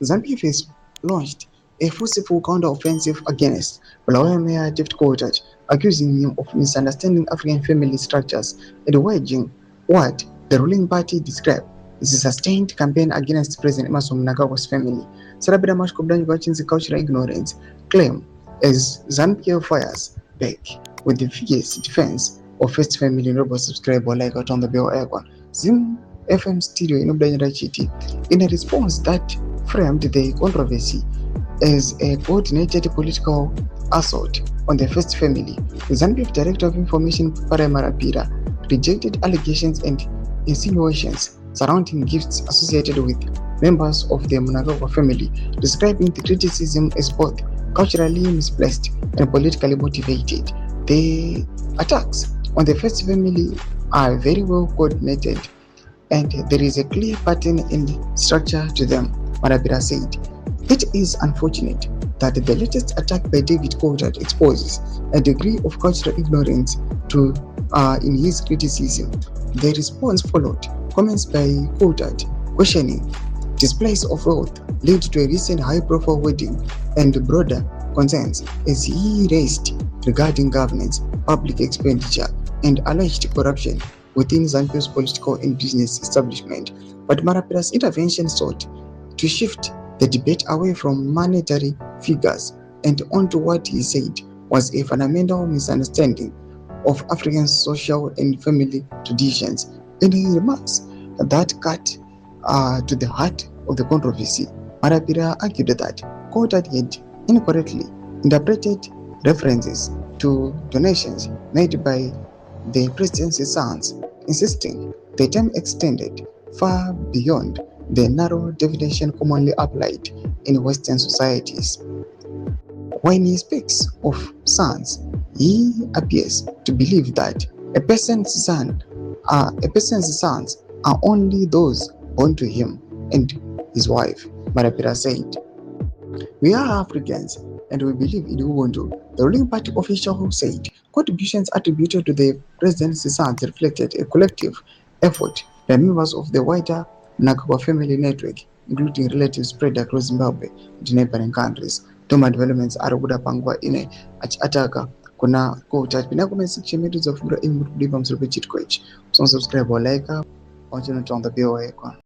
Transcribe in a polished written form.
ZANU-PF has launched a forceful counter-offensive against Bulawayo Mayor David Coltart, accusing him of misunderstanding African family structures and waging what the ruling party described as a sustained campaign against President Emmerson Mnangagwa's family. Sarabida Mashkobdanyi Wachinzi cultural ignorance claim as ZANU-PF fires back with the fierce defense of first family. Noble subscriber like on the bell icon. Zim FM studio in Chiti in a response that framed the controversy as a coordinated political assault on the first family. The ZANU-PF Director of Information Farai Marapira rejected allegations and insinuations surrounding gifts associated with members of the Mnangagwa family, describing the criticism as both culturally misplaced and politically motivated. The attacks on the first family are very well coordinated and there is a clear pattern and structure to them, Marapira said. It is unfortunate that the latest attack by David Coltart exposes a degree of cultural ignorance in his criticism. The response followed comments by Coltart questioning displays of wealth linked to a recent high-profile wedding and broader concerns as he raised regarding governance, public expenditure, and alleged corruption within ZANU-PF's political and business establishment. But Marapira's intervention sought to shift the debate away from monetary figures and onto what he said was a fundamental misunderstanding of African social and family traditions. In his remarks that cut to the heart of the controversy, Marapira argued that Coltart had incorrectly interpreted references to donations made by the president's sons, insisting the term extended far beyond the narrow definition commonly applied in Western societies. When he speaks of sons, he appears to believe that a person's sons are only those born to him and his wife, Marapira said. We are Africans and we believe in Ubuntu, the ruling party official who said contributions attributed to the president's sons reflected a collective effort by members of the wider Mnangagwa family network, including relatives spread across Zimbabwe and neighboring countries. Toma developments are kudapangwa ine achitaka kuna Coltart pina comment section yetu za fura imu kudipa msulupe chitkoich. So subscribe or like on the bell icon.